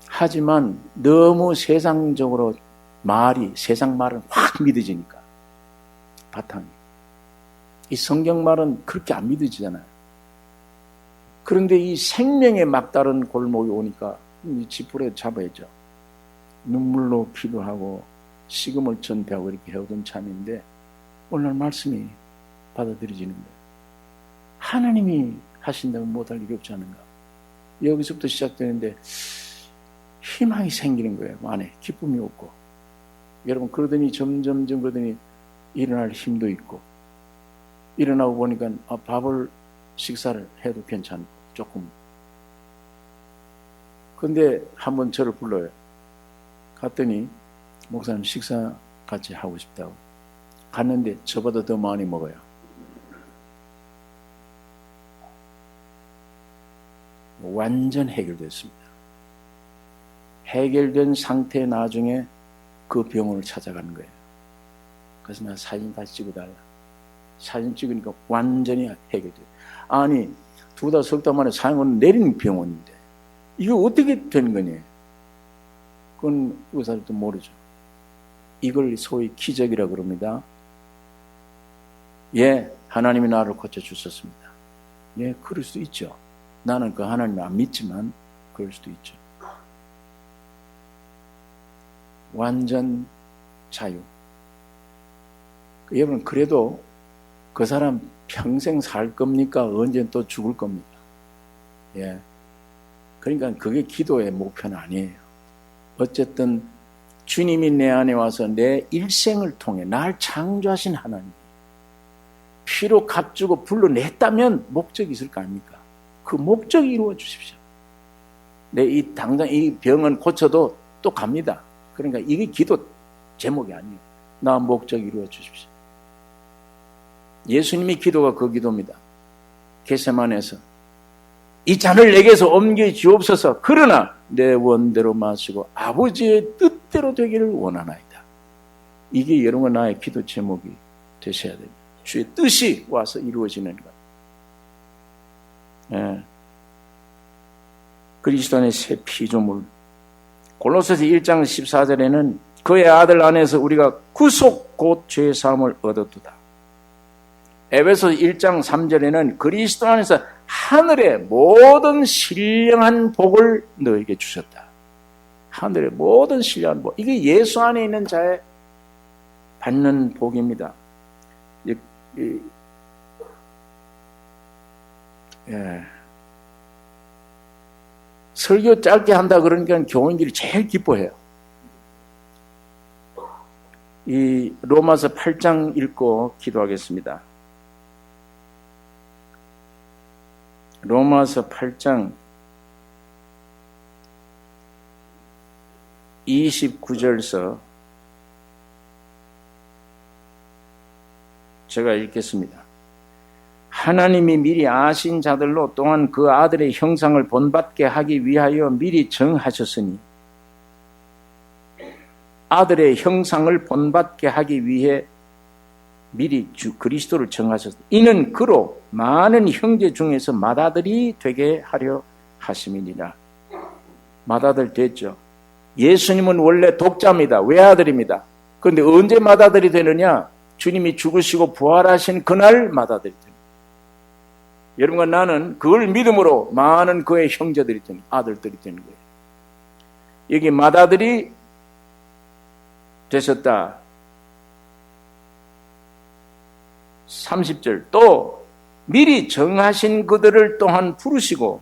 Speaker 1: 하지만 너무 세상적으로 세상 말은 확 믿어지니까, 바탕이. 이 성경 말은 그렇게 안 믿어지잖아요. 그런데 이 생명의 막다른 골목이 오니까 이 지푸레 잡아야죠. 눈물로 기도하고 식음을 전폐하고 이렇게 해오던 참인데, 오늘 말씀이 받아들여지는 거예요. 하나님이 하신다면 못할 일이 없지 않은가. 여기서부터 시작되는데 희망이 생기는 거예요. 안에 기쁨이 없고. 여러분, 그러더니 점점 그러더니 일어날 힘도 있고, 일어나고 보니까 식사를 해도 괜찮고 조금. 근데 한번 저를 불러요. 갔더니 목사님 식사 같이 하고 싶다고. 갔는데 저보다 더 많이 먹어요. 완전 해결됐습니다. 해결된 상태에 나중에 그 병원을 찾아가는 거예요. 그래서 나 사진 다시 찍어달라. 사진 찍으니까 완전히 해결돼요. 아니, 2달, 석 달 만에 사형을 내린 병원인데 이게 어떻게 된 거니? 그건 의사들도 모르죠. 이걸 소위 기적이라고 그럽니다. 예, 하나님이 나를 고쳐주셨습니다. 예, 그럴 수도 있죠. 나는 그 하나님을 안 믿지만 그럴 수도 있죠. 완전 자유. 여러분, 그래도 그 사람 평생 살 겁니까? 언제 또 죽을 겁니까? 예. 그러니까 그게 기도의 목표는 아니에요. 어쨌든 주님이 내 안에 와서 내 일생을 통해 날 창조하신 하나님, 피로 값주고 불러냈다면 목적이 있을 거 아닙니까? 그 목적이 이루어 주십시오. 내 당장 이 병은 고쳐도 또 갑니다. 그러니까 이게 기도 제목이 아니에요. 나 목적 이루어 주십시오. 예수님의 기도가 그 기도입니다. 겟세마네에서 이 잔을 내게서 옮겨 주옵소서. 그러나 내 원대로 마시고 아버지의 뜻대로 되기를 원하나이다. 이게 여러분 나의 기도 제목이 되셔야 됩니다. 주의 뜻이 와서 이루어지는 것. 예. 그리스도 안에 새 피조물. 골로새서 1장 14절에는 그의 아들 안에서 우리가 구속 곧 죄 사함을 얻었도다. 에베소 1장 3절에는 그리스도 안에서 하늘의 모든 신령한 복을 너에게 주셨다. 하늘의 모든 신령한 복. 이게 예수 안에 있는 자의 받는 복입니다. 예. 설교 짧게 한다 그러니까 교인들이 제일 기뻐해요. 이 로마서 8장 읽고 기도하겠습니다. 로마서 8장 29절서 제가 읽겠습니다. 하나님이 미리 아신 자들로 또한 그 아들의 형상을 본받게 하기 위하여 미리 정하셨으니 아들의 형상을 본받게 하기 위해 미리 주 그리스도를 정하셨다. 이는 그로 많은 형제 중에서 맏아들이 되게 하려 하심이니라. 맏아들 됐죠. 예수님은 원래 독자입니다. 외아들입니다. 그런데 언제 맏아들이 되느냐? 주님이 죽으시고 부활하신 그날 맏아들이 됩니다. 여러분과 나는 그걸 믿음으로 많은 그의 형제들이 되는 아들들이 되는 거예요. 여기 맏아들이 되셨다. 30절 또 미리 정하신 그들을 또한 부르시고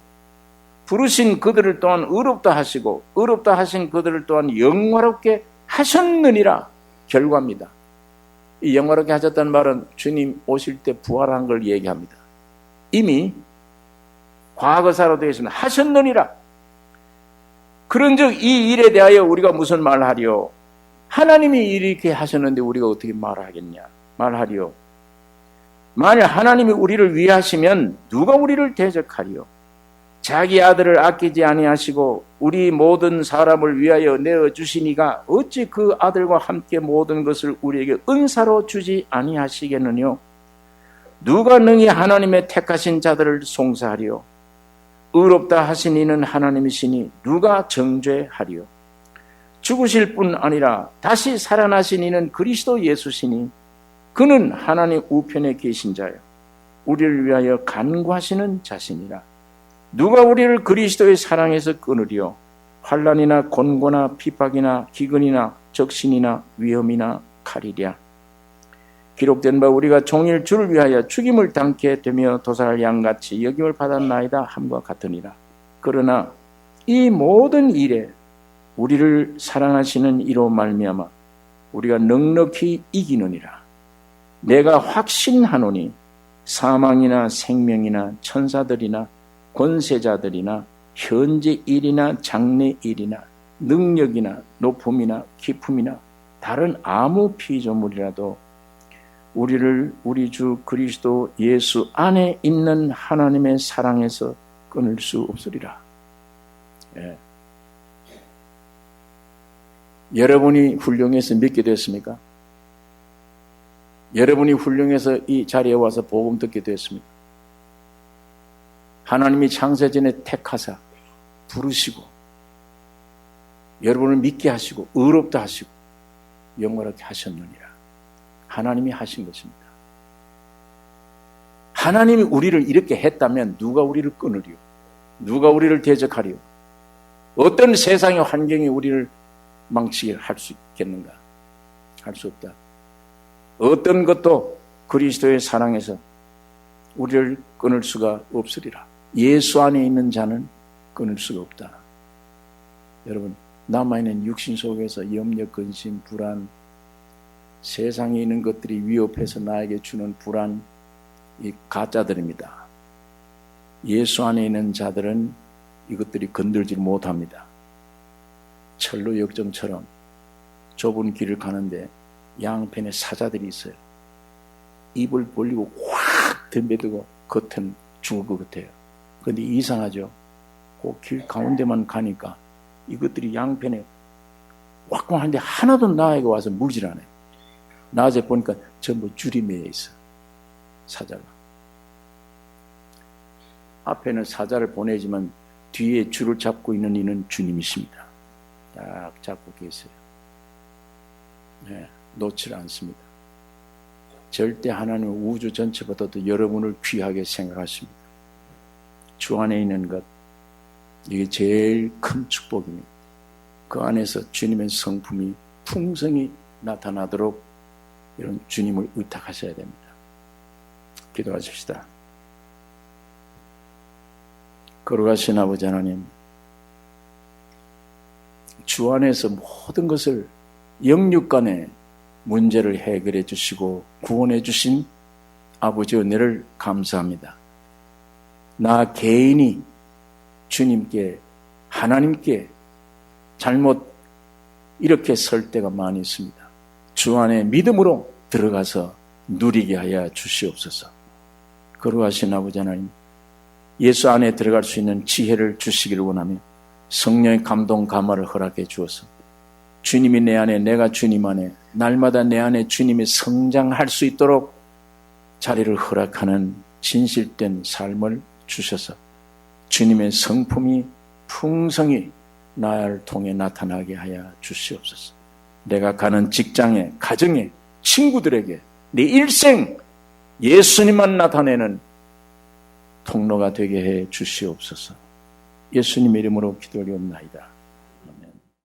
Speaker 1: 부르신 그들을 또한 의롭다 하시고 의롭다 하신 그들을 또한 영화롭게 하셨느니라. 결과입니다. 이 영화롭게 하셨다는 말은 주님 오실 때 부활한 걸 얘기합니다. 이미 과거사로 되어 있습니다. 하셨느니라. 그런즉 이 일에 대하여 우리가 무슨 말하리요? 하나님이 이렇게 하셨는데 우리가 어떻게 말하겠냐? 말하리요. 만일 하나님이 우리를 위하시면 누가 우리를 대적하리요? 자기 아들을 아끼지 아니하시고 우리 모든 사람을 위하여 내어주시니가 어찌 그 아들과 함께 모든 것을 우리에게 은사로 주지 아니하시겠느뇨? 누가 능히 하나님의 택하신 자들을 송사하리요? 의롭다 하신 이는 하나님이시니 누가 정죄하리요? 죽으실 뿐 아니라 다시 살아나신 이는 그리스도 예수시니 그는 하나님 우편에 계신 자요 우리를 위하여 간구하시는 자신이라. 누가 우리를 그리스도의 사랑에서 끊으리요? 환난이나 곤고나 핍박이나 기근이나 적신이나 위험이나 칼이랴. 기록된 바 우리가 종일 주를 위하여 죽임을 당케 되며 도살할 양같이 여김을 받았나이다 함과 같으니라. 그러나 이 모든 일에 우리를 사랑하시는 이로 말미암아 우리가 넉넉히 이기느니라. 내가 확신하노니 사망이나 생명이나 천사들이나 권세자들이나 현재 일이나 장래 일이나 능력이나 높음이나 깊음이나 다른 아무 피조물이라도 우리를 우리 주 그리스도 예수 안에 있는 하나님의 사랑에서 끊을 수 없으리라. 예. 여러분이 훌륭해서 믿게 됐습니까? 여러분이 훌륭해서 이 자리에 와서 복음 듣게 됐습니까? 하나님이 창세전에 택하사 부르시고 여러분을 믿게 하시고 의롭다 하시고 영원하게 하셨느니라. 하나님이 하신 것입니다. 하나님이 우리를 이렇게 했다면 누가 우리를 끊으리요? 누가 우리를 대적하리요? 어떤 세상의 환경이 우리를 망치게 할 수 있겠는가? 할 수 없다. 어떤 것도 그리스도의 사랑에서 우리를 끊을 수가 없으리라. 예수 안에 있는 자는 끊을 수가 없다. 여러분, 남아있는 육신 속에서 염려, 근심, 불안, 세상에 있는 것들이 위협해서 나에게 주는 불안, 이 가짜들입니다. 예수 안에 있는 자들은 이것들이 건들지 못합니다. 철로 역정처럼 좁은 길을 가는데 양편에 사자들이 있어요. 입을 벌리고 확 덤벼들고 겉은 죽을 것 같아요. 그런데 이상하죠. 그 길 가운데만 가니까 이것들이 양편에 왁왁한데 하나도 나에게 와서 물질 않아요. 낮에 보니까 전부 줄이 매여 있어. 사자가. 앞에는 사자를 보내지만 뒤에 줄을 잡고 있는 이는 주님이십니다. 딱 잡고 계세요. 네, 놓지 않습니다. 절대 하나님은 우주 전체보다도 여러분을 귀하게 생각하십니다. 주 안에 있는 것, 이게 제일 큰 축복입니다. 그 안에서 주님의 성품이 풍성히 나타나도록 이런 주님을 의탁하셔야 됩니다. 기도하십시다. 거룩하신 아버지 하나님, 주 안에서 모든 것을 영육간의 문제를 해결해 주시고 구원해 주신 아버지 은혜를 감사합니다. 나 개인이 주님께, 하나님께 잘못 이렇게 설 때가 많이 있습니다. 주 안에 믿음으로 들어가서 누리게 하여 주시옵소서. 거룩하신 아버지 하나님, 예수 안에 들어갈 수 있는 지혜를 주시기를 원하며 성령의 감동 감화를 허락해 주어서 주님이 내 안에, 내가 주님 안에, 날마다 내 안에 주님이 성장할 수 있도록 자리를 허락하는 진실된 삶을 주셔서 주님의 성품이 풍성히 나를 통해 나타나게 하여 주시옵소서. 내가 가는 직장에, 가정에, 친구들에게 내 일생 예수님만 나타내는 통로가 되게 해 주시옵소서. 예수님의 이름으로 기도 올리옵나이다.